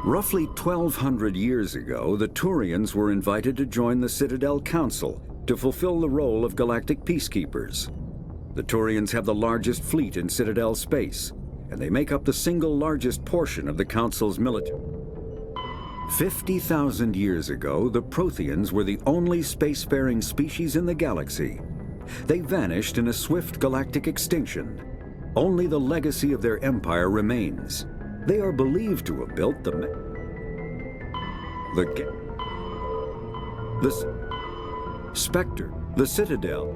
Roughly 1,200 years ago, the Turians were invited to join the Citadel Council to fulfill the role of galactic peacekeepers. The Turians have the largest fleet in Citadel space, and they make up the single largest portion of the Council's military. 50,000 years ago, the Protheans were the only spacefaring species in the galaxy. They vanished in a swift galactic extinction. Only the legacy of their empire remains. They are believed to have built the Spectre, the Citadel,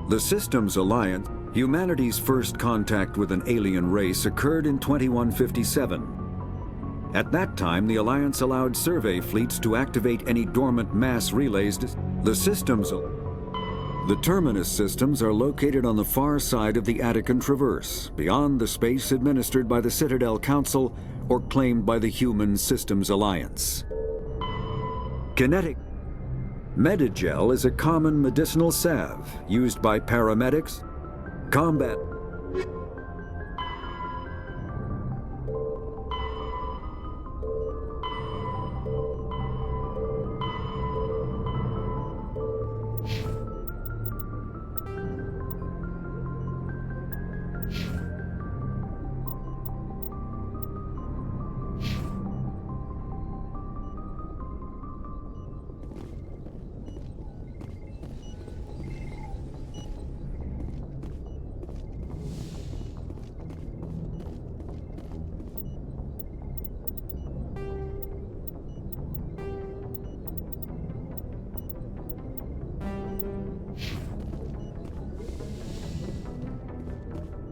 the Systems Alliance. Humanity's first contact with an alien race occurred in 2157. At that time, the Alliance allowed survey fleets to activate any dormant mass relays. The Terminus systems are located on the far side of the Attican Traverse, beyond the space administered by the Citadel Council or claimed by the Human Systems Alliance. Kinetic Medigel is a common medicinal salve used by paramedics, combat.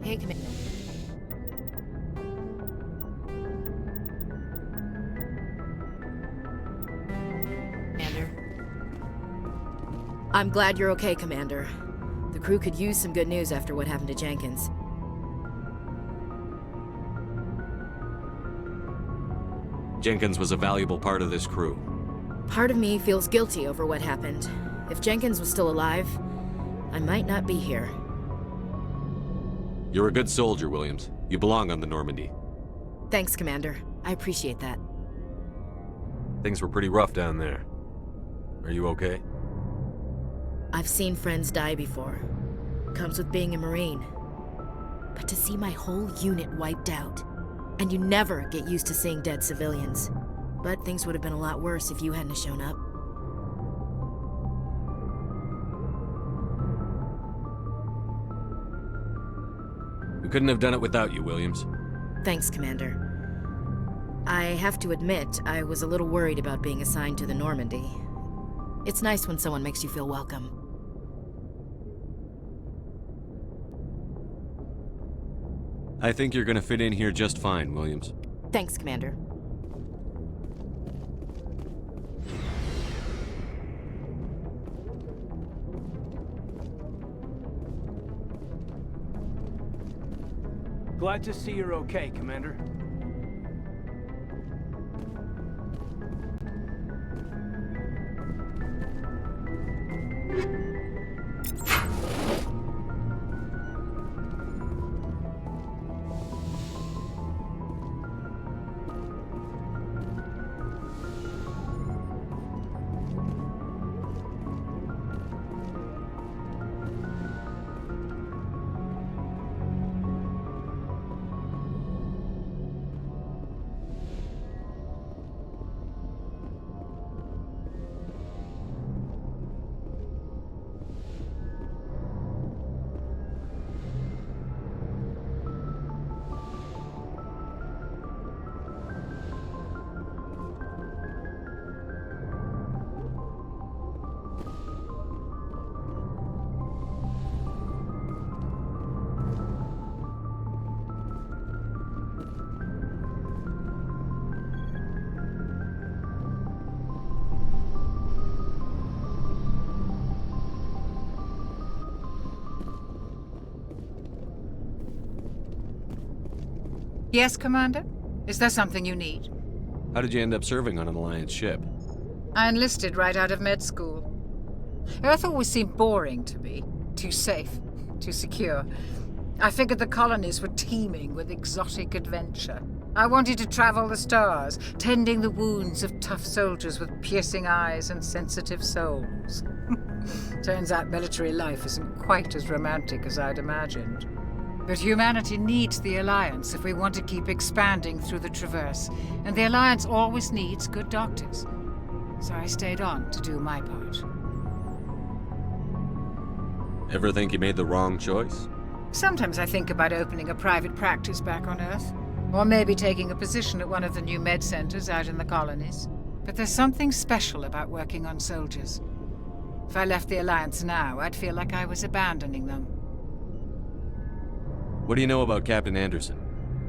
Hey, Commander. I'm glad you're okay, Commander. The crew could use some good news after what happened to Jenkins. Jenkins was a valuable part of this crew. Part of me feels guilty over what happened. If Jenkins was still alive, I might not be here. You're a good soldier, Williams. You belong on the Normandy. Thanks, Commander. I appreciate that. Things were pretty rough down there. Are you okay? I've seen friends die before. Comes with being a Marine. But to see my whole unit wiped out, and you never get used to seeing dead civilians. But things would have been a lot worse if you hadn't shown up. We couldn't have done it without you, Williams. Thanks, Commander. I have to admit, I was a little worried about being assigned to the Normandy. It's nice when someone makes you feel welcome. I think you're gonna fit in here just fine, Williams. Thanks, Commander. Glad to see you're okay, Commander. Yes, Commander? Is there something you need? How did you end up serving on an Alliance ship? I enlisted right out of med school. Earth always seemed boring to me. Too safe, too secure. I figured the colonies were teeming with exotic adventure. I wanted to travel the stars, tending the wounds of tough soldiers with piercing eyes and sensitive souls. Turns out military life isn't quite as romantic as I'd imagined. But humanity needs the Alliance if we want to keep expanding through the Traverse, and the Alliance always needs good doctors. So I stayed on to do my part. Ever think you made the wrong choice? Sometimes I think about opening a private practice back on Earth, or maybe taking a position at one of the new med centers out in the colonies. But there's something special about working on soldiers. If I left the Alliance now, I'd feel like I was abandoning them. What do you know about Captain Anderson?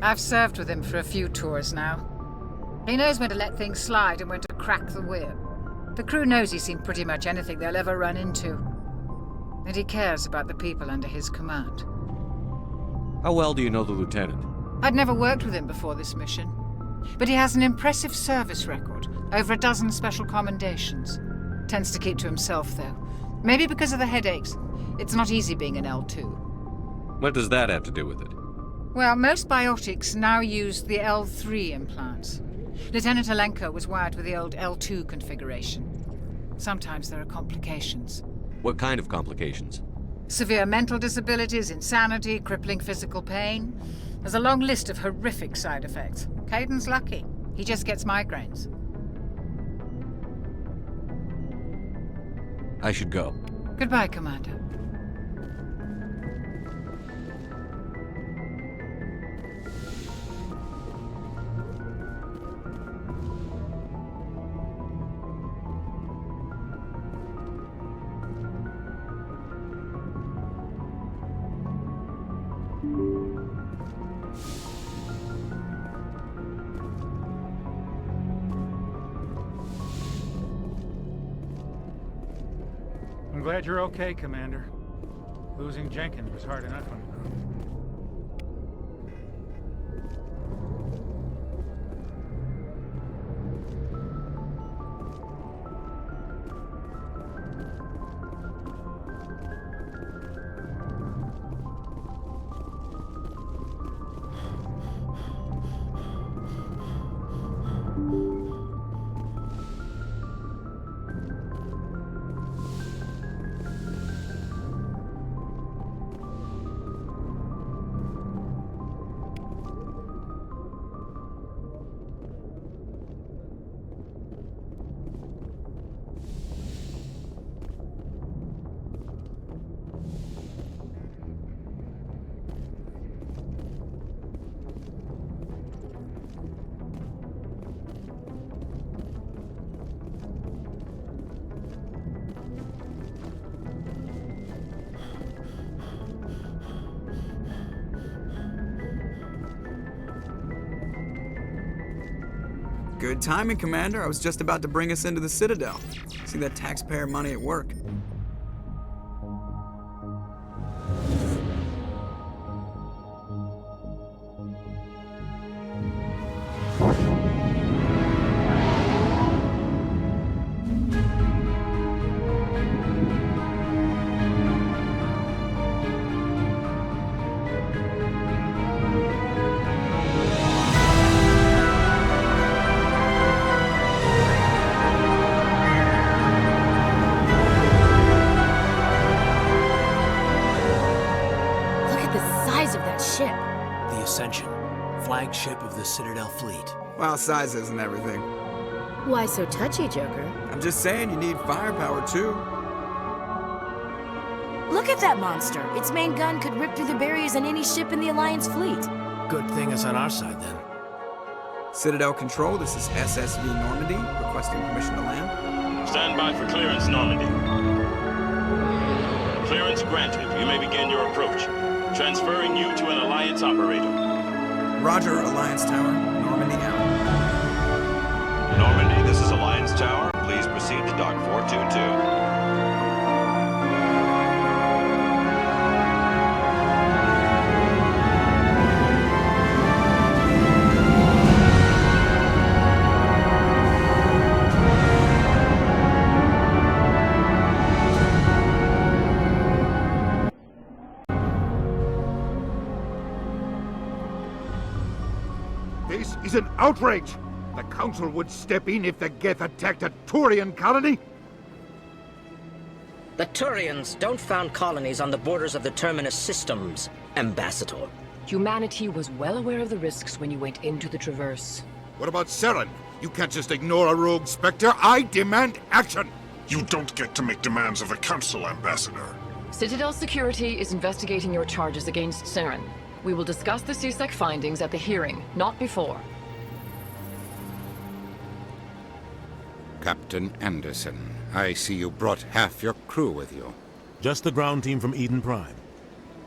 I've served with him for a few tours now. He knows when to let things slide and when to crack the whip. The crew knows he's seen pretty much anything they'll ever run into. And he cares about the people under his command. How well do you know the Lieutenant? I'd never worked with him before this mission. But he has an impressive service record, over a dozen special commendations. Tends to keep to himself, though. Maybe because of the headaches. It's not easy being an L2. What does that have to do with it? Well, most biotics now use the L3 implants. Lieutenant Alenko was wired with the old L2 configuration. Sometimes there are complications. What kind of complications? Severe mental disabilities, insanity, crippling physical pain. There's a long list of horrific side effects. Caden's lucky. He just gets migraines. I should go. Goodbye, Commander. I'm glad you're okay, Commander. Losing Jenkins was hard enough on the crew. Good timing, Commander. I was just about to bring us into the Citadel. See that taxpayer money at work. The Ascension, flagship of the Citadel fleet. Well, size isn't everything. Why so touchy, Joker? I'm just saying you need firepower, too. Look at that monster! Its main gun could rip through the barriers in any ship in the Alliance fleet. Good thing it's on our side, then. Citadel Control, this is SSV Normandy, requesting permission to land. Stand by for clearance, Normandy. Clearance granted. You may begin your approach. Transferring you to an Alliance operator. Roger, Alliance Tower. Normandy out. Normandy, this is Alliance Tower. Please proceed to Dock 422. is an outrage. The Council would step in if the Geth attacked a Turian colony. The Turians don't found colonies on the borders of the Terminus systems, Ambassador. Humanity was well aware of the risks when you went into the Traverse. What about Saren? You can't just ignore a rogue Spectre. I demand action! You don't get to make demands of the Council, Ambassador. Citadel Security is investigating your charges against Saren. We will discuss the CSEC findings at the hearing, not before. Captain Anderson, I see you brought half your crew with you. Just the ground team from Eden Prime,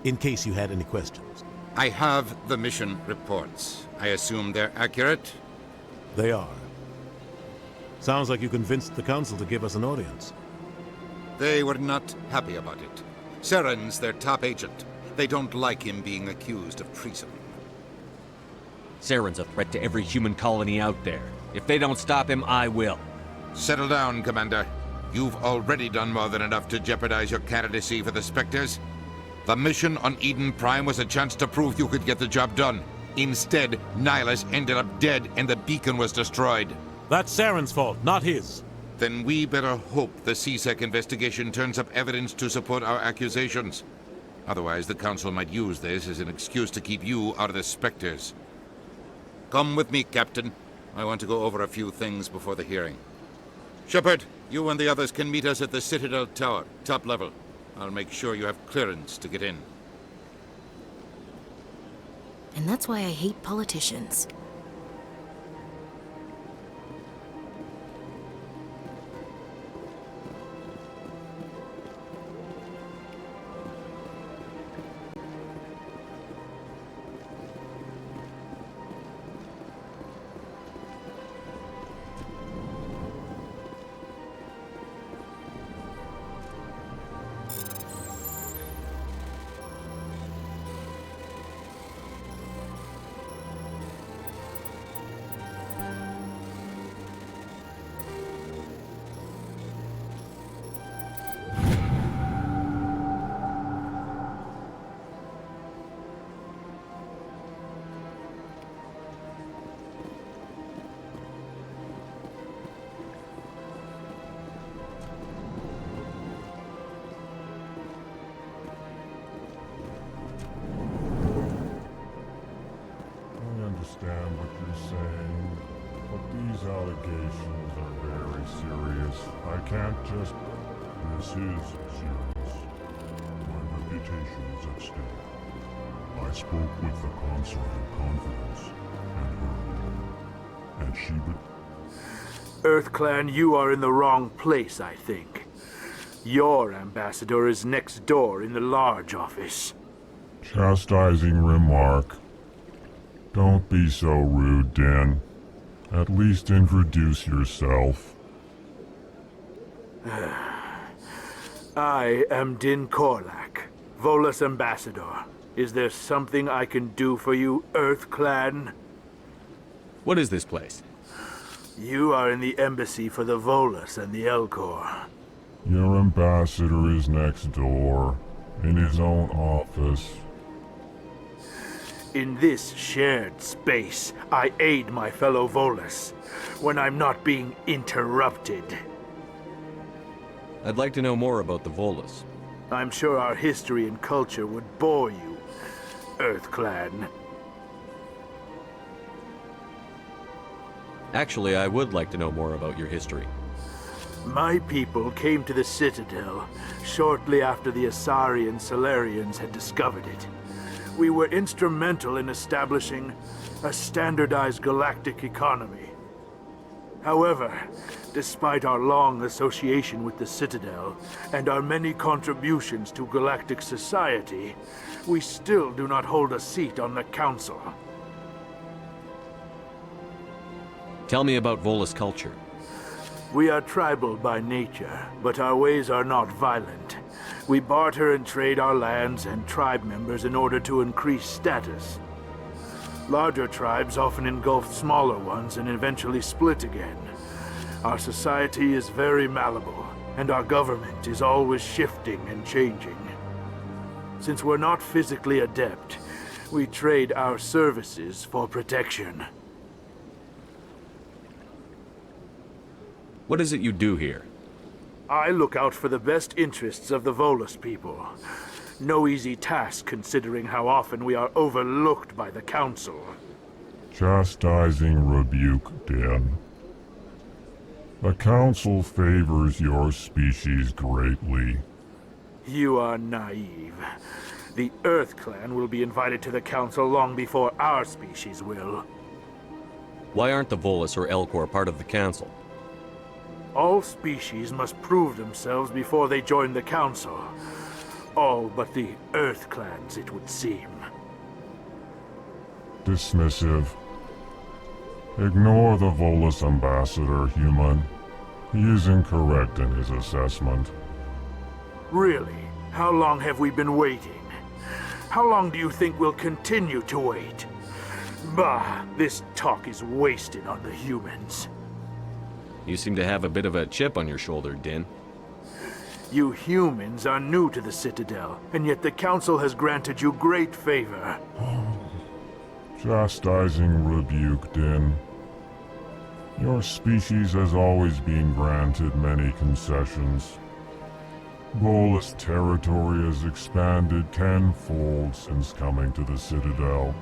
in case you had any questions. I have the mission reports. I assume they're accurate? They are. Sounds like you convinced the Council to give us an audience. They were not happy about it. Saren's their top agent. They don't like him being accused of treason. Saren's a threat to every human colony out there. If they don't stop him, I will. Settle down, Commander. You've already done more than enough to jeopardize your candidacy for the Spectres. The mission on Eden Prime was a chance to prove you could get the job done. Instead, Nihilus ended up dead and the beacon was destroyed. That's Saren's fault, not his. Then we better hope the CSEC investigation turns up evidence to support our accusations. Otherwise, the Council might use this as an excuse to keep you out of the Spectres. Come with me, Captain. I want to go over a few things before the hearing. Shepard, you and the others can meet us at the Citadel Tower, top level. I'll make sure you have clearance to get in. And that's why I hate politicians. Understand what you're saying, but these allegations are very serious. I can't just... This is serious. My reputation is at stake. I spoke with the consort in confidence, and her, and she would... EarthClan, you are in the wrong place, I think. Your ambassador is next door in the large office. Chastising remark. Don't be so rude, Dan. At least introduce yourself. I am Din Korlak, Volus Ambassador. Is there something I can do for you, EarthClan? What is this place? You are in the embassy for the Volus and the Elcor. Your ambassador is next door, in his own office. In this shared space, I aid my fellow Volus when I'm not being interrupted. I'd like to know more about the Volus. I'm sure our history and culture would bore you, EarthClan. Actually, I would like to know more about your history. My people came to the Citadel shortly after the Asari and Salarians had discovered it. We were instrumental in establishing a standardized galactic economy. However, despite our long association with the Citadel and our many contributions to galactic society, we still do not hold a seat on the Council. Tell me about Volus culture. We are tribal by nature, but our ways are not violent. We barter and trade our lands and tribe members in order to increase status. Larger tribes often engulf smaller ones and eventually split again. Our society is very malleable, and our government is always shifting and changing. Since we're not physically adept, we trade our services for protection. What is it you do here? I look out for the best interests of the Volus people. No easy task considering how often we are overlooked by the Council. Chastising rebuke, Den. The Council favors your species greatly. You are naive. The Earth Clan will be invited to the Council long before our species will. Why aren't the Volus or Elcor part of the Council? All species must prove themselves before they join the Council. All but the Earth Clans, it would seem. Dismissive. Ignore the Volus ambassador, human. He is incorrect in his assessment. Really? How long have we been waiting? How long do you think we'll continue to wait? Bah, this talk is wasted on the humans. You seem to have a bit of a chip on your shoulder, Din. You humans are new to the Citadel, and yet the Council has granted you great favor. Chastising rebuke, Din. Your species has always been granted many concessions. Volus territory has expanded tenfold since coming to the Citadel.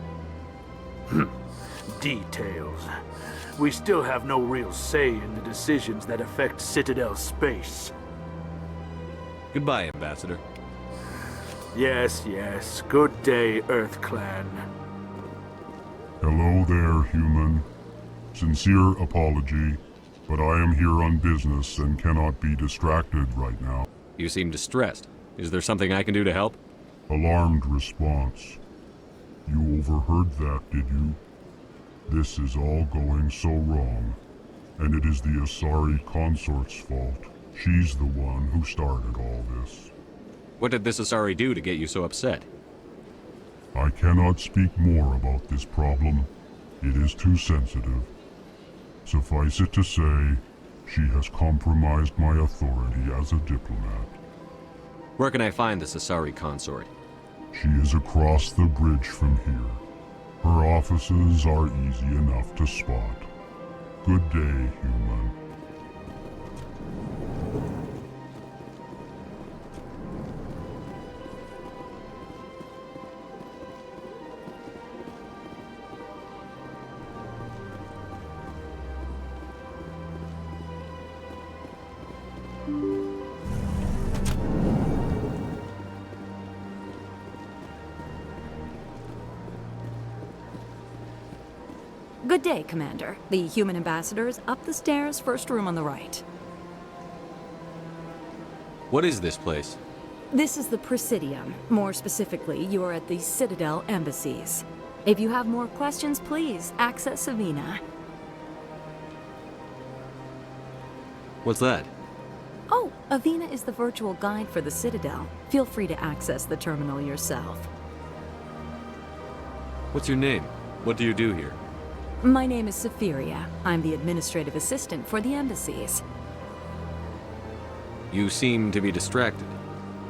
Details. We still have no real say in the decisions that affect Citadel space. Goodbye, Ambassador. Yes, yes. Good day, Earth Clan. Hello there, human. Sincere apology, but I am here on business and cannot be distracted right now. You seem distressed. Is there something I can do to help? Alarmed response. You overheard that, did you? This is all going so wrong, and it is the Asari consort's fault. She's the one who started all this. What did this Asari do to get you so upset? I cannot speak more about this problem. It is too sensitive. Suffice it to say, she has compromised my authority as a diplomat. Where can I find this Asari consort? She is across the bridge from here. Her offices are easy enough to spot. Good day, human. Good day, Commander. The human ambassador is up the stairs, first room on the right. What is this place? This is the Presidium. More specifically, you are at the Citadel embassies. If you have more questions, please access Avina. What's that? Oh, Avina is the virtual guide for the Citadel. Feel free to access the terminal yourself. What's your name? What do you do here? My name is Safiria. I'm the administrative assistant for the embassies. You seem to be distracted.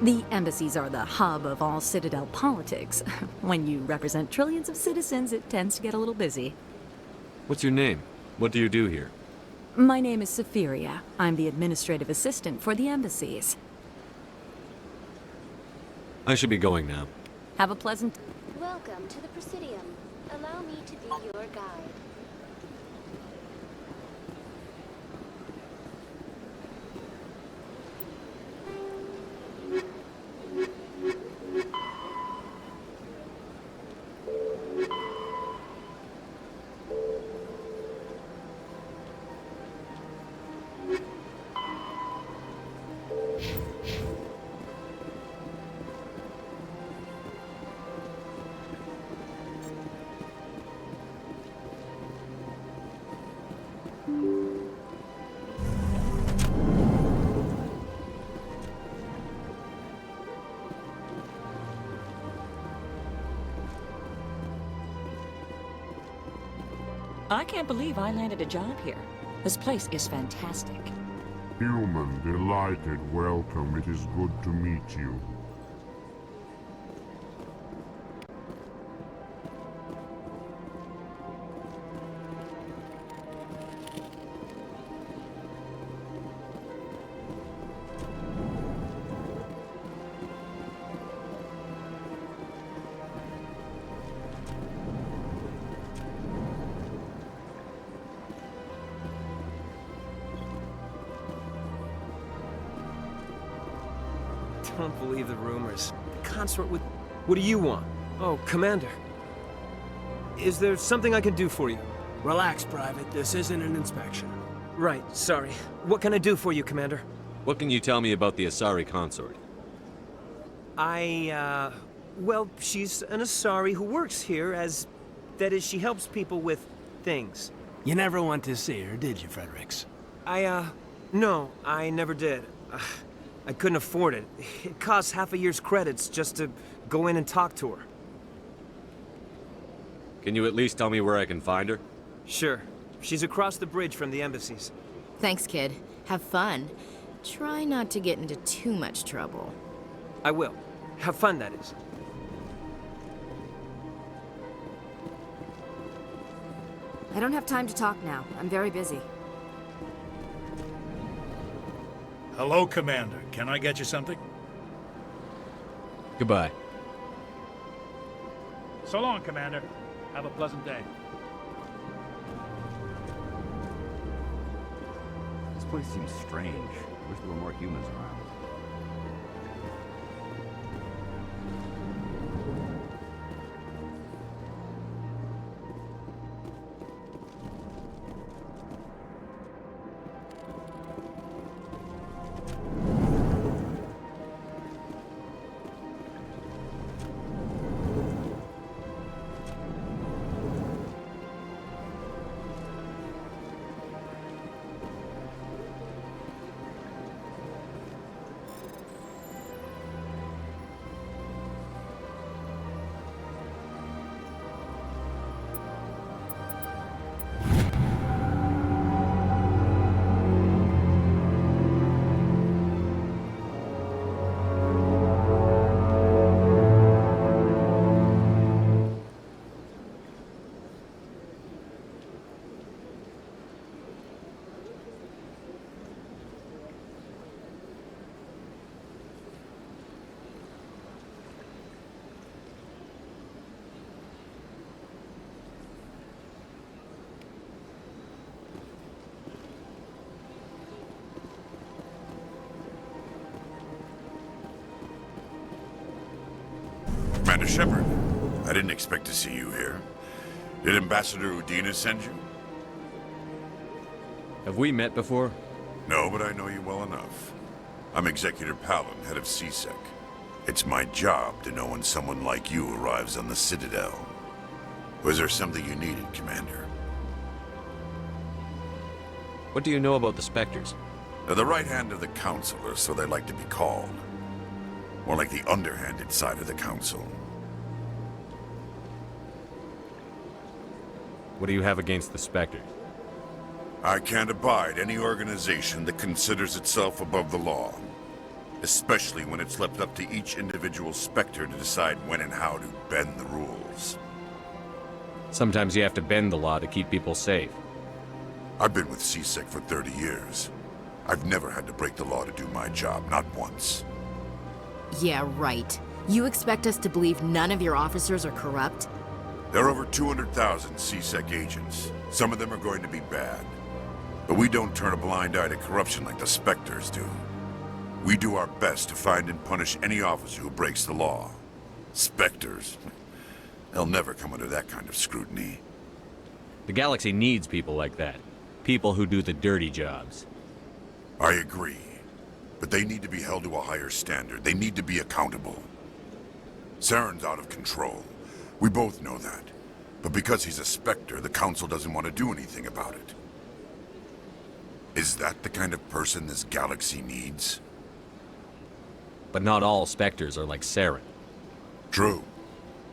The embassies are the hub of all Citadel politics. When you represent trillions of citizens, it tends to get a little busy. What's your name? What do you do here? My name is Safiria. I'm the administrative assistant for the embassies. I should be going now. Have a pleasant... Welcome to the Presidium. Allow me to be your guide. I can't believe I landed a job here. This place is fantastic. Human, delighted, welcome. It is good to meet you. don't believe the rumors. The consort with... What do you want? Oh, Commander. Is there something I can do for you? Relax, Private. This isn't an inspection. Right, sorry. What can I do for you, Commander? What can you tell me about the Asari consort? Well, she's an Asari who works here as... That is, she helps people with things. You never went to see her, did you, Fredericks? No, I never did. I couldn't afford it. It costs half a year's credits just to go in and talk to her. Can you at least tell me where I can find her? Sure. She's across the bridge from the embassies. Thanks, kid. Have fun. Try not to get into too much trouble. I will. Have fun, that is. I don't have time to talk now. I'm very busy. Hello, Commander. Can I get you something? Goodbye. So long, Commander. Have a pleasant day. This place seems strange. Wish there were more humans around. Commander Shepard, I didn't expect to see you here. Did Ambassador Udina send you? Have we met before? No, but I know you well enough. I'm Executor Palin, head of CSEC. It's my job to know when someone like you arrives on the Citadel. Was there something you needed, Commander? What do you know about the Spectres? They're the right hand of the Council, or so they like to be called. More like the underhanded side of the Council. What do you have against the Spectres? I can't abide any organization that considers itself above the law. Especially when it's left up to each individual Spectre to decide when and how to bend the rules. Sometimes you have to bend the law to keep people safe. I've been with CSEC for 30 years. I've never had to break the law to do my job, not once. Yeah, right. You expect us to believe none of your officers are corrupt? There are over 200,000 CSEC agents. Some of them are going to be bad. But we don't turn a blind eye to corruption like the Spectres do. We do our best to find and punish any officer who breaks the law. Spectres, they'll never come under that kind of scrutiny. The galaxy needs people like that. People who do the dirty jobs. I agree. But they need to be held to a higher standard. They need to be accountable. Saren's out of control. We both know that. But because he's a Spectre, the Council doesn't want to do anything about it. Is that the kind of person this galaxy needs? But not all Spectres are like Saren. True.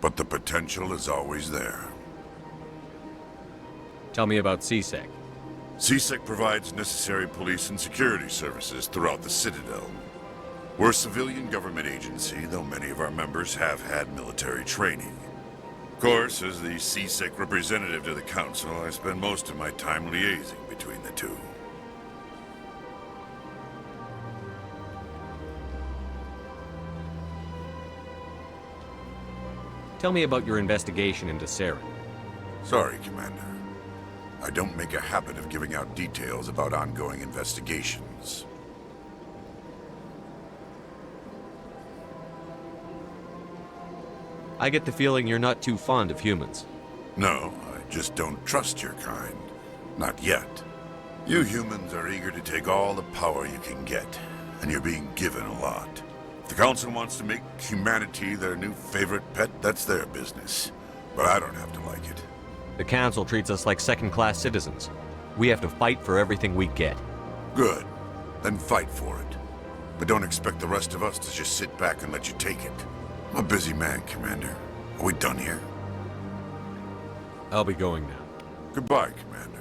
But the potential is always there. Tell me about CSEC. CSEC provides necessary police and security services throughout the Citadel. We're a civilian government agency, though many of our members have had military training. Of course, as the CSEC representative to the Council, I spend most of my time liaising between the two. Tell me about your investigation into Saren. Sorry, Commander. I don't make a habit of giving out details about ongoing investigations. I get the feeling you're not too fond of humans. No, I just don't trust your kind. Not yet. You humans are eager to take all the power you can get, and you're being given a lot. If the Council wants to make humanity their new favorite pet, that's their business. But I don't have to like it. The Council treats us like second-class citizens. We have to fight for everything we get. Good. Then fight for it. But don't expect the rest of us to just sit back and let you take it. I'm a busy man, Commander. Are we done here? I'll be going now. Goodbye, Commander.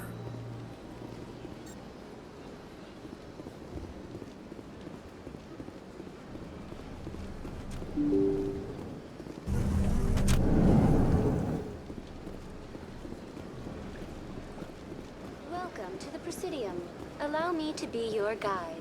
Welcome to the Presidium. Allow me to be your guide.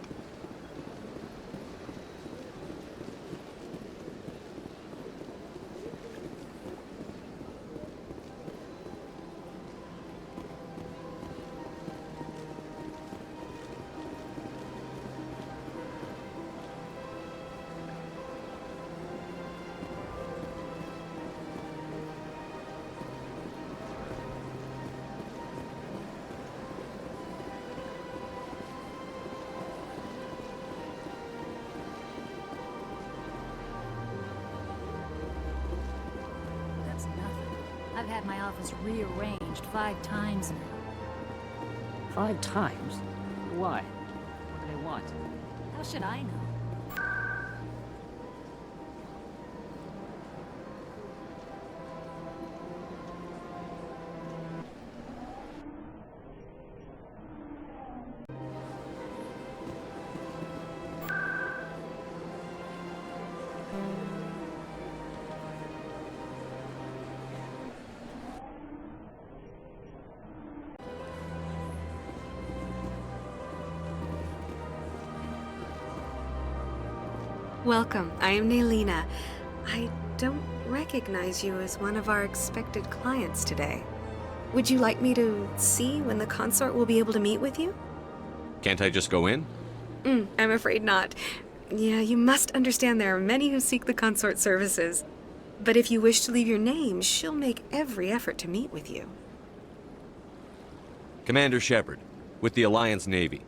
I've had my office rearranged 5 times now. 5 times? Why? What do they want? How should I know? Welcome. I am Naelina. I don't recognize you as one of our expected clients today. Would you like me to see when the consort will be able to meet with you? Can't I just go in? I'm afraid not. Yeah, you must understand there are many who seek the consort services. But if you wish to leave your name, she'll make every effort to meet with you. Commander Shepard, with the Alliance Navy.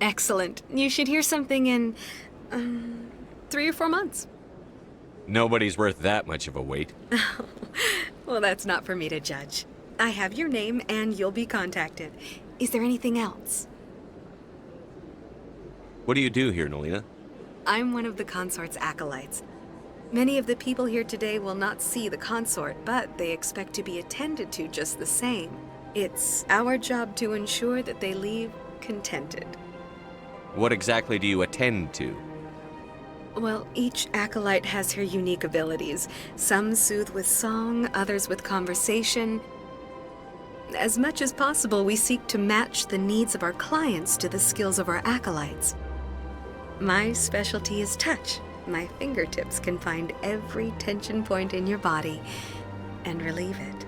Excellent. You should hear something in 3 or 4 months. Nobody's worth that much of a wait. Well, that's not for me to judge. I have your name and you'll be contacted. Is there anything else? What do you do here, Naelina? I'm one of the consort's acolytes. Many of the people here today will not see the consort, but they expect to be attended to just the same. It's our job to ensure that they leave contented. What exactly do you attend to? Well, each acolyte has her unique abilities. Some soothe with song, others with conversation. As much as possible, we seek to match the needs of our clients to the skills of our acolytes. My specialty is touch. My fingertips can find every tension point in your body and relieve it.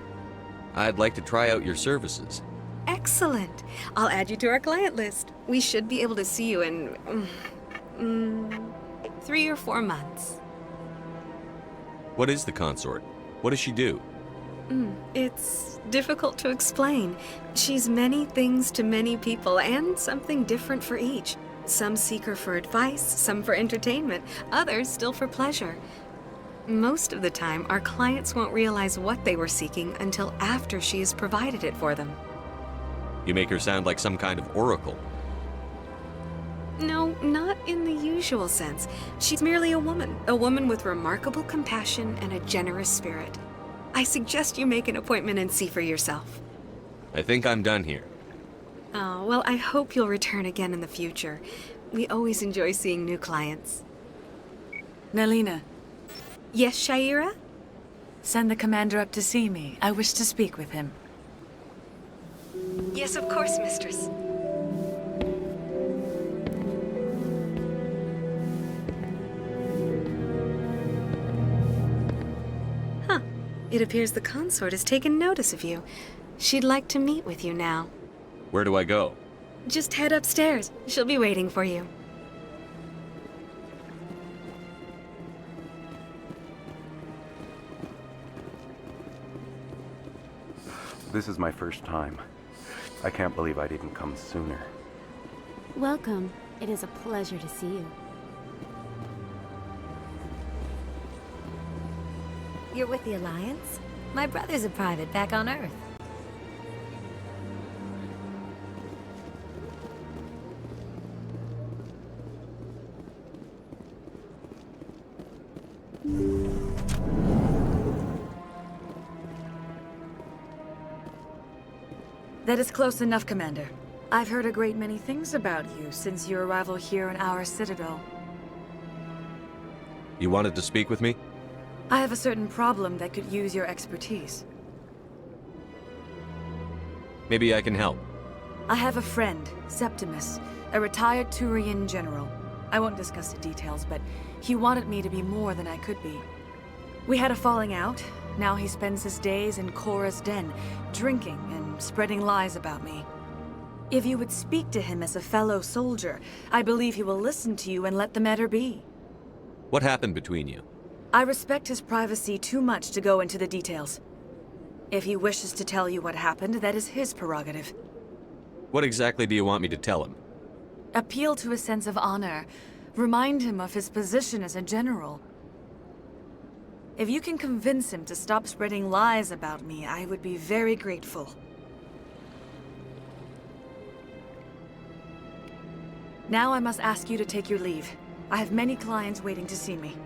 I'd like to try out your services. Excellent. I'll add you to our client list. We should be able to see you in 3 or 4 months. What is the consort? What does she do? It's difficult to explain. She's many things to many people and something different for each. Some seek her for advice, some for entertainment, others still for pleasure. Most of the time, our clients won't realize what they were seeking until after she has provided it for them. You make her sound like some kind of oracle. No, not in the usual sense. She's merely a woman with remarkable compassion and a generous spirit. I suggest you make an appointment and see for yourself. I think I'm done here. Oh, well, I hope you'll return again in the future. We always enjoy seeing new clients. Naelina. Yes, Sha'ira? Send the commander up to see me. I wish to speak with him. Yes, of course, mistress. Huh. It appears the consort has taken notice of you. She'd like to meet with you now. Where do I go? Just head upstairs. She'll be waiting for you. This is my first time. I can't believe I didn't come sooner. Welcome. It is a pleasure to see you. You're with the Alliance? My brother's a private back on Earth. That is close enough, Commander. I've heard a great many things about you since your arrival here in our citadel. You wanted to speak with me? I have a certain problem that could use your expertise. Maybe I can help. I have a friend, Septimus, a retired Turian general. I won't discuss the details, but he wanted me to be more than I could be. We had a falling out. Now he spends his days in Korra's den, drinking and spreading lies about me. If you would speak to him as a fellow soldier, I believe he will listen to you and let the matter be. What happened between you? I respect his privacy too much to go into the details. If he wishes to tell you what happened, that is his prerogative. What exactly do you want me to tell him? Appeal to his sense of honor. Remind him of his position as a general. If you can convince him to stop spreading lies about me, I would be very grateful. Now I must ask you to take your leave. I have many clients waiting to see me.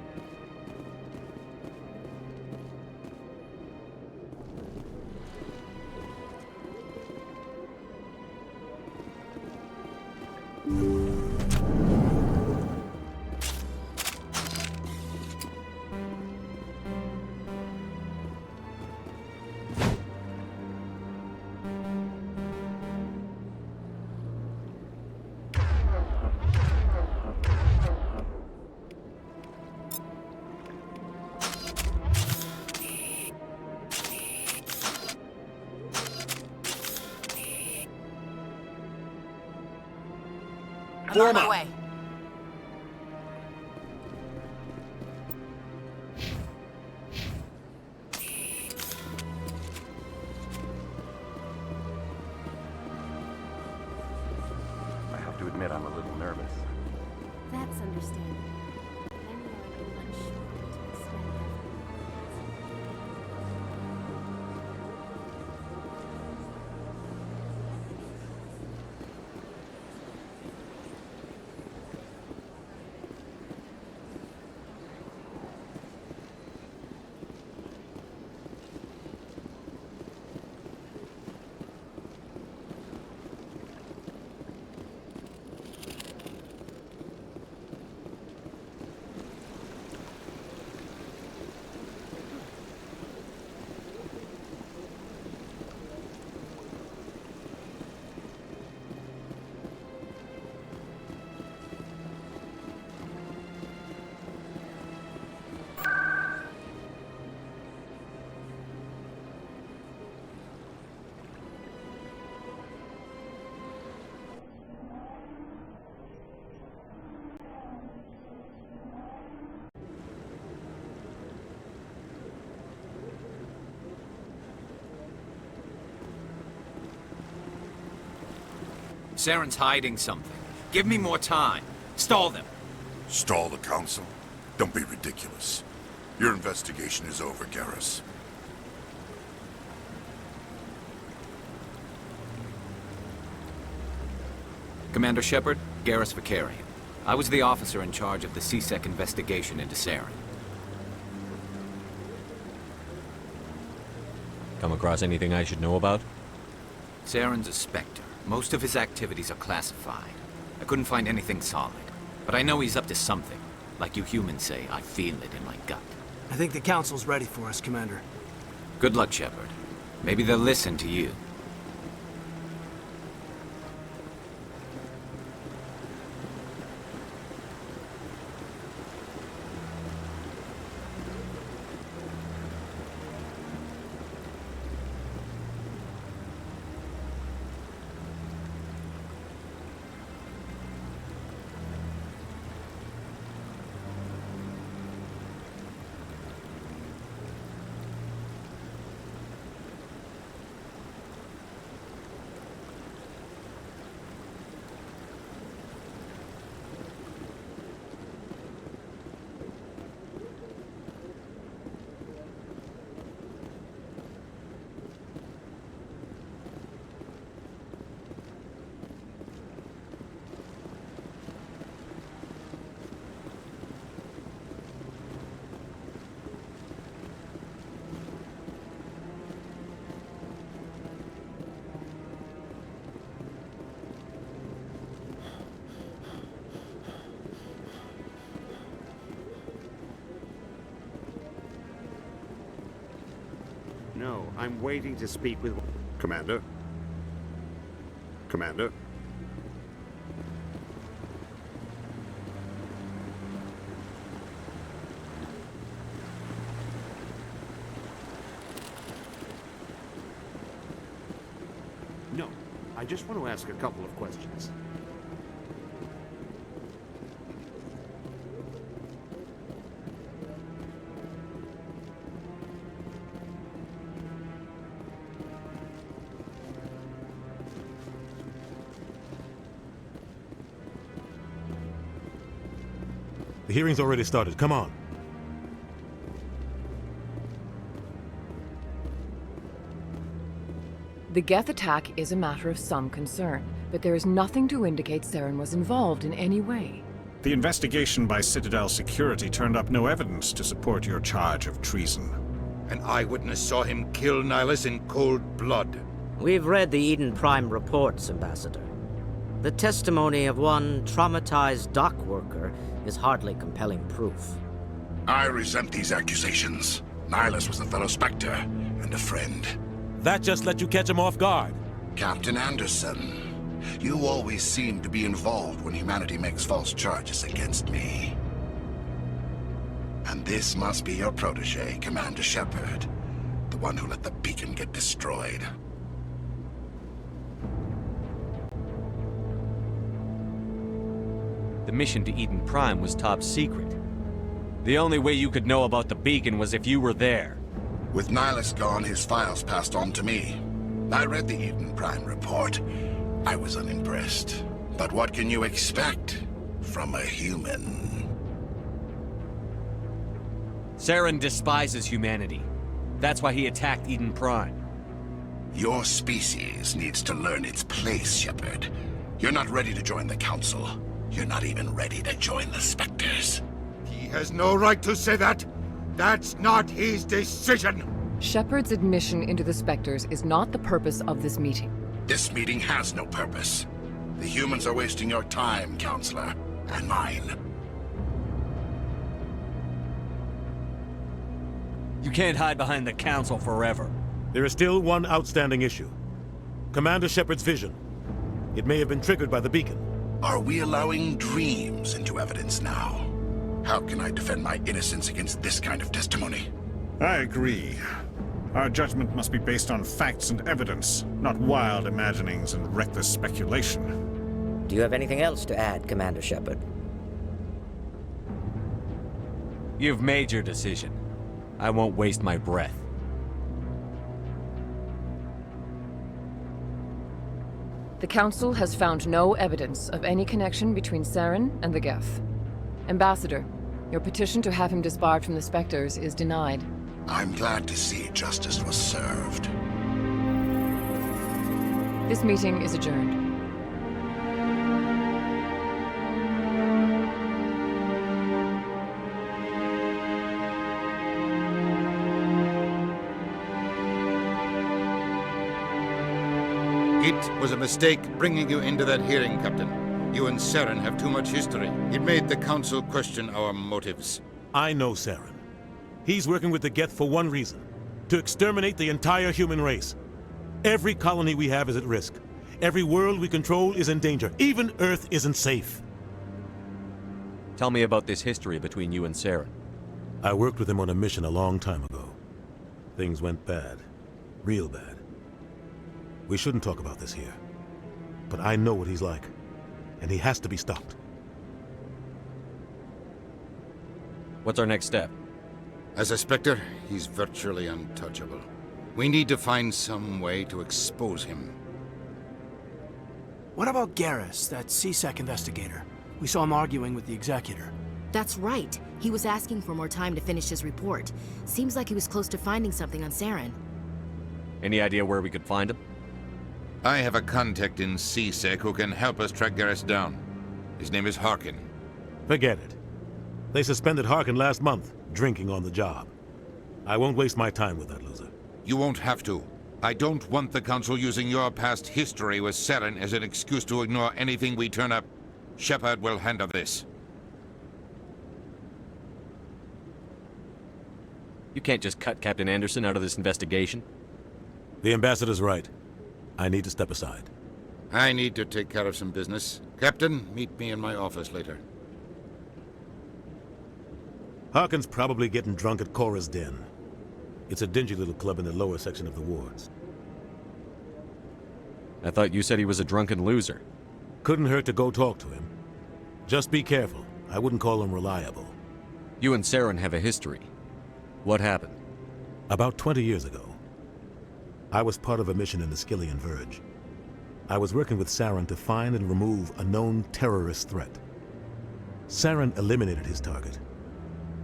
I'm on my way. I have to admit I'm a little nervous. That's understandable. I mean, I'm unsure what to expect. Saren's hiding something. Give me more time. Stall them. Stall the Council? Don't be ridiculous. Your investigation is over, Garrus. Commander Shepard, Garrus Vakarian. I was the officer in charge of the C-Sec investigation into Saren. Come across anything I should know about? Saren's a Spectre. Most of his activities are classified. I couldn't find anything solid. But I know he's up to something. Like you humans say, I feel it in my gut. I think the Council's ready for us, Commander. Good luck, Shepard. Maybe they'll listen to you. I'm waiting to speak with... Commander? Commander? No, I just want to ask a couple of questions. The hearing's already started. Come on. The Geth attack is a matter of some concern, but there is nothing to indicate Saren was involved in any way. The investigation by Citadel Security turned up no evidence to support your charge of treason. An eyewitness saw him kill Nihilus in cold blood. We've read the Eden Prime reports, Ambassador. The testimony of one traumatized dock worker is hardly compelling proof. I resent these accusations. Nihilus was a fellow Spectre and a friend. That just let you catch him off guard. Captain Anderson, you always seem to be involved when humanity makes false charges against me. And this must be your protege, Commander Shepard, the one who let the beacon get destroyed. The mission to Eden Prime was top secret. The only way you could know about the beacon was if you were there. With Nihilus gone, his files passed on to me. I read the Eden Prime report. I was unimpressed. But what can you expect from a human? Saren despises humanity. That's why he attacked Eden Prime. Your species needs to learn its place, Shepard. You're not ready to join the Council. You're not even ready to join the Spectres. He has no right to say that. That's not his decision. Shepard's admission into the Spectres is not the purpose of this meeting. This meeting has no purpose. The humans are wasting your time, Counselor, and mine. You can't hide behind the Council forever. There is still one outstanding issue. Commander Shepard's vision. It may have been triggered by the beacon. Are we allowing dreams into evidence now? How can I defend my innocence against this kind of testimony? I agree. Our judgment must be based on facts and evidence, not wild imaginings and reckless speculation. Do you have anything else to add, Commander Shepard? You've made your decision. I won't waste my breath. The Council has found no evidence of any connection between Saren and the Geth. Ambassador, your petition to have him disbarred from the Spectres is denied. I'm glad to see justice was served. This meeting is adjourned. It was a mistake bringing you into that hearing, Captain. You and Saren have too much history. It made the Council question our motives. I know Saren. He's working with the Geth for one reason. To exterminate the entire human race. Every colony we have is at risk. Every world we control is in danger. Even Earth isn't safe. Tell me about this history between you and Saren. I worked with him on a mission a long time ago. Things went bad. Real bad. We shouldn't talk about this here. But I know what he's like. And he has to be stopped. What's our next step? As a Spectre, he's virtually untouchable. We need to find some way to expose him. What about Garrus, that C-Sec investigator? We saw him arguing with the Executor. That's right. He was asking for more time to finish his report. Seems like he was close to finding something on Saren. Any idea where we could find him? I have a contact in C-Sec who can help us track Garrus down. His name is Harkin. Forget it. They suspended Harkin last month, drinking on the job. I won't waste my time with that loser. You won't have to. I don't want the Council using your past history with Saren as an excuse to ignore anything we turn up. Shepard will handle this. You can't just cut Captain Anderson out of this investigation. The ambassador's right. I need to step aside. I need to take care of some business. Captain, meet me in my office later. Harkin's probably getting drunk at Cora's Den. It's a dingy little club in the lower section of the wards. I thought you said he was a drunken loser. Couldn't hurt to go talk to him. Just be careful. I wouldn't call him reliable. You and Saren have a history. What happened? About 20 years ago, I was part of a mission in the Skillian Verge. I was working with Saren to find and remove a known terrorist threat. Saren eliminated his target,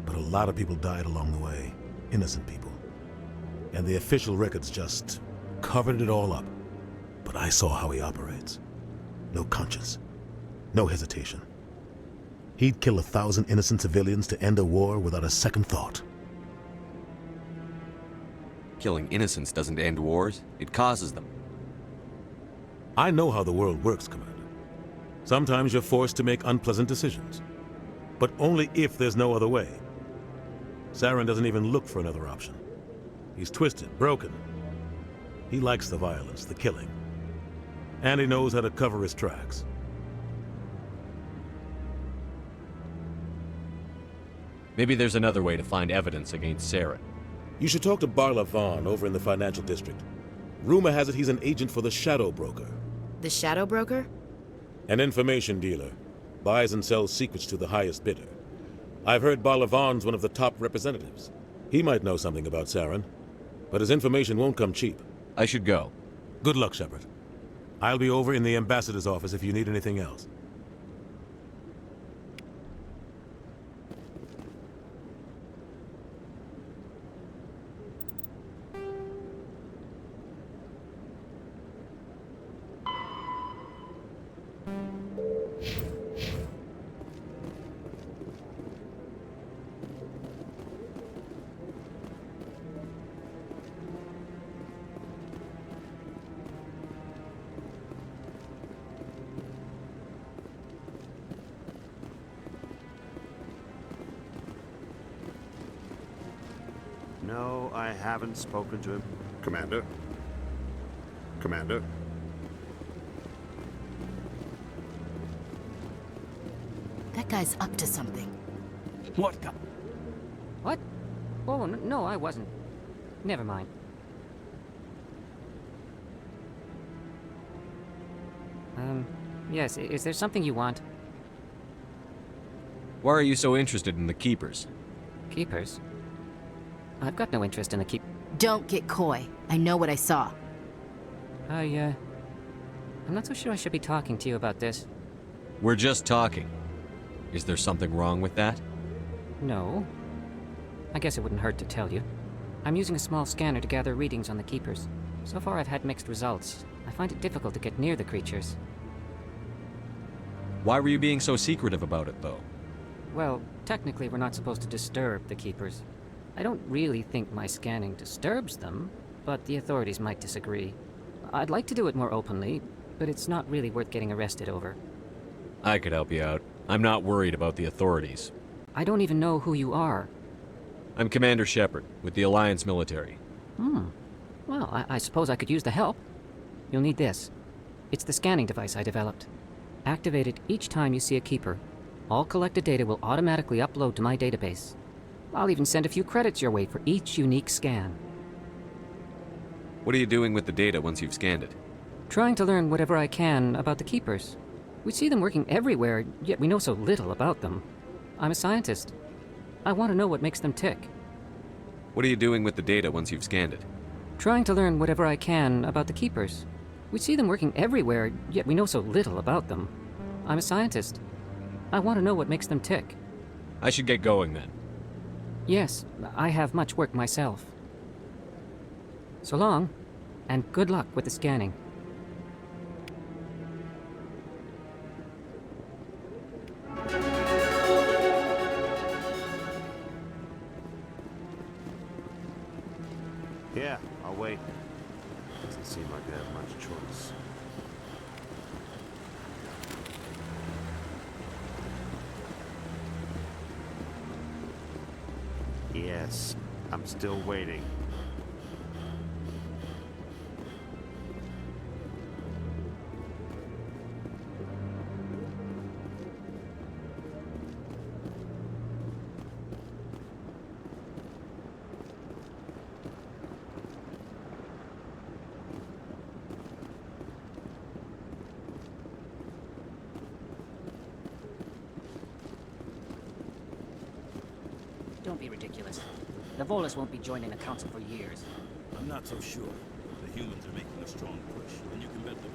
but a lot of people died along the way, innocent people. And the official records just covered it all up. But I saw how he operates. No conscience, no hesitation. He'd kill 1,000 innocent civilians to end a war without a second thought. Killing innocents doesn't end wars, it causes them. I know how the world works, Commander. Sometimes you're forced to make unpleasant decisions. But only if there's no other way. Saren doesn't even look for another option. He's twisted, broken. He likes the violence, the killing. And he knows how to cover his tracks. Maybe there's another way to find evidence against Saren. You should talk to Barla Vaughn over in the financial district. Rumor has it he's an agent for the Shadow Broker. The Shadow Broker? An information dealer. Buys and sells secrets to the highest bidder. I've heard Barla Vaughn's one of the top representatives. He might know something about Saren, but his information won't come cheap. I should go. Good luck, Shepard. I'll be over in the ambassador's office if you need anything else. No, I haven't spoken to him. Commander? Commander? That guy's up to something. What the? What? Oh, no, I wasn't. Never mind. Yes, is there something you want? Why are you so interested in the Keepers? Keepers? I've got no interest in the Don't get coy. I know what I saw. I'm not so sure I should be talking to you about this. We're just talking. Is there something wrong with that? No. I guess it wouldn't hurt to tell you. I'm using a small scanner to gather readings on the Keepers. So far I've had mixed results. I find it difficult to get near the creatures. Why were you being so secretive about it, though? Well, technically we're not supposed to disturb the Keepers. I don't really think my scanning disturbs them, but the authorities might disagree. I'd like to do it more openly, but it's not really worth getting arrested over. I could help you out. I'm not worried about the authorities. I don't even know who you are. I'm Commander Shepard, with the Alliance military. Well, I suppose I could use the help. You'll need this. It's the scanning device I developed. Activate it each time you see a Keeper. All collected data will automatically upload to my database. I'll even send a few credits your way for each unique scan. What are you doing with the data once you've scanned it? Trying to learn whatever I can about the Keepers. We see them working everywhere, yet we know so little about them. I'm a scientist. I want to know what makes them tick. What are you doing with the data once you've scanned it? Trying to learn whatever I can about the Keepers. We see them working everywhere, yet we know so little about them. I'm a scientist. I want to know what makes them tick. I should get going then. Yes, I have much work myself. So long, and good luck with the scanning. Yeah, I'll wait. Doesn't seem like I have much choice. Yes, I'm still waiting. don't be ridiculous. The Volus won't be joining the Council for years. I'm not so sure. The humans are making a strong push, and you can bet them.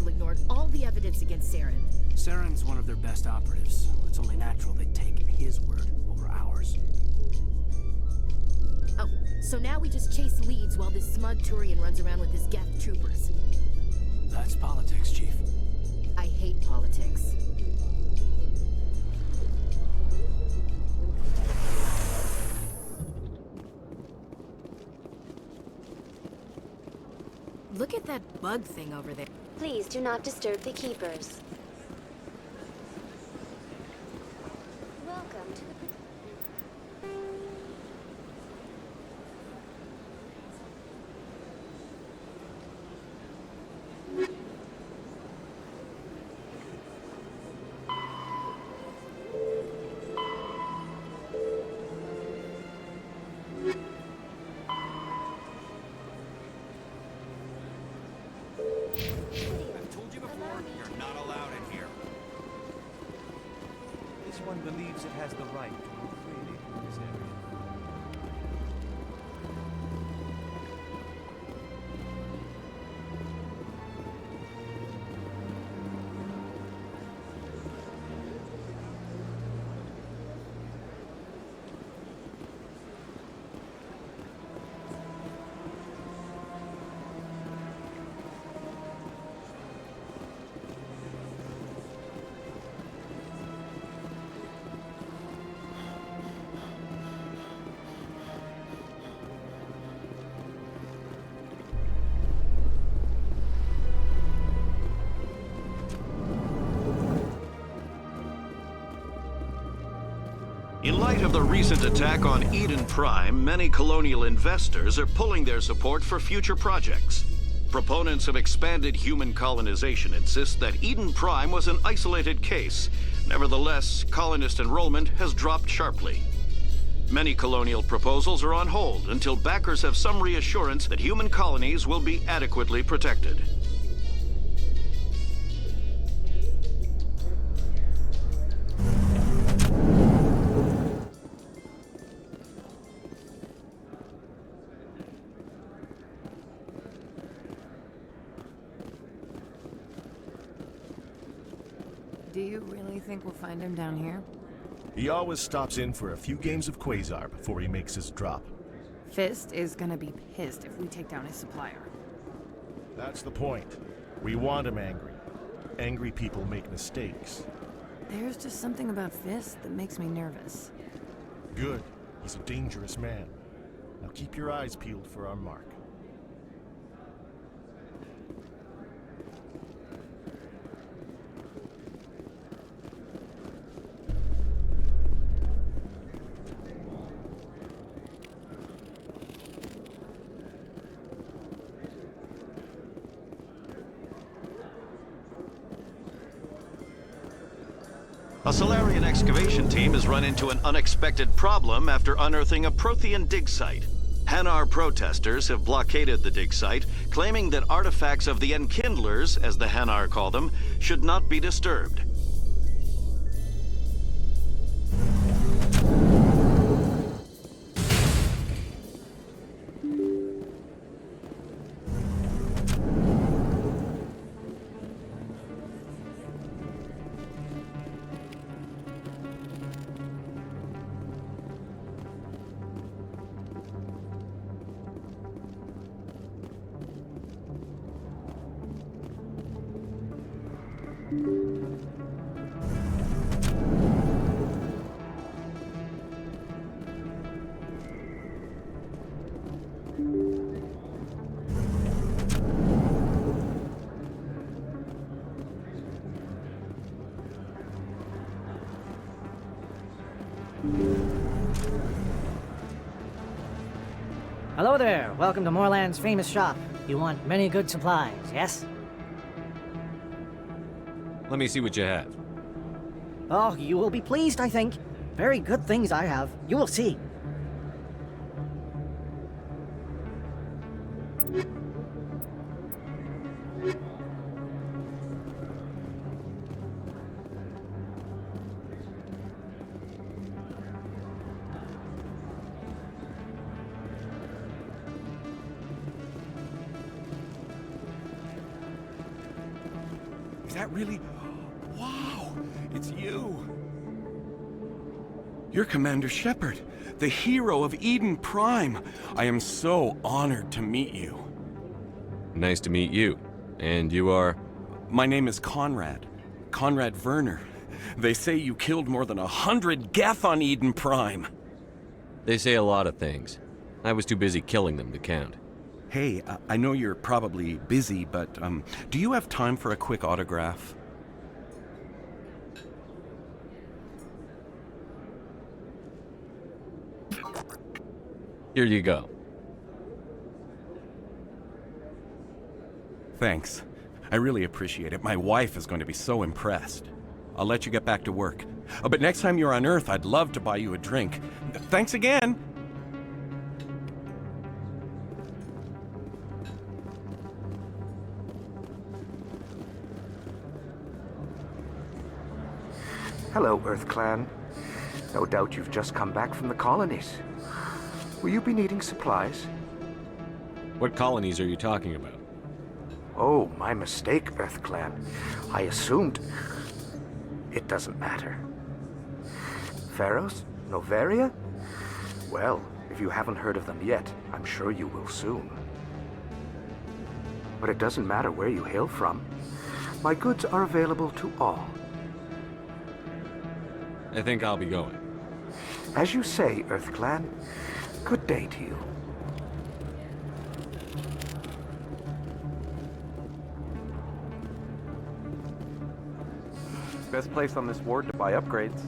Ignored all the evidence against Saren. Saren's one of their best operatives. It's only natural they'd take his word over ours. Oh, so now we just chase leads while this smug Turian runs around with his Geth troopers. That's politics, Chief. I hate politics. Look at that bug thing over there. Please do not disturb the keepers. Welcome to the... believes it has the right to move freely through this area. In light of the recent attack on Eden Prime, many colonial investors are pulling their support for future projects. Proponents of expanded human colonization insist that Eden Prime was an isolated case. Nevertheless, colonist enrollment has dropped sharply. Many colonial proposals are on hold until backers have some reassurance that human colonies will be adequately protected. Do you really think we'll find him down here? He always stops in for a few games of Quasar before he makes his drop. Fist is gonna be pissed if we take down his supplier. That's the point. We want him angry. Angry people make mistakes. There's just something about Fist that makes me nervous. Good. He's a dangerous man. Now keep your eyes peeled for our mark. A Solarian excavation team has run into an unexpected problem after unearthing a Prothean dig site. Hanar protesters have blockaded the dig site, claiming that artifacts of the Enkindlers, as the Hanar call them, should not be disturbed. Hello there. Welcome to Moorland's famous shop. You want many good supplies, yes? Let me see what you have. Oh, you will be pleased, I think. Very good things I have. You will see. Is that really... Wow! It's you! You're Commander Shepard, the hero of Eden Prime. I am so honored to meet you. Nice to meet you. And you are? My name is Conrad. Conrad Werner. They say you killed more than 100 Geth on Eden Prime. They say a lot of things. I was too busy killing them to count. Hey, I know you're probably busy, but do you have time for a quick autograph? Here you go. Thanks. I really appreciate it. My wife is going to be so impressed. I'll let you get back to work. But next time you're on Earth, I'd love to buy you a drink. Thanks again! Hello, Earth Clan. No doubt you've just come back from the colonies. Will you be needing supplies? What colonies are you talking about? Oh, my mistake, Earth Clan. I assumed... It doesn't matter. Pharos? Noveria? Well, if you haven't heard of them yet, I'm sure you will soon. But it doesn't matter where you hail from. My goods are available to all. I think I'll be going. As you say, Earth Clan. Good day to you. Best place on this ward to buy upgrades.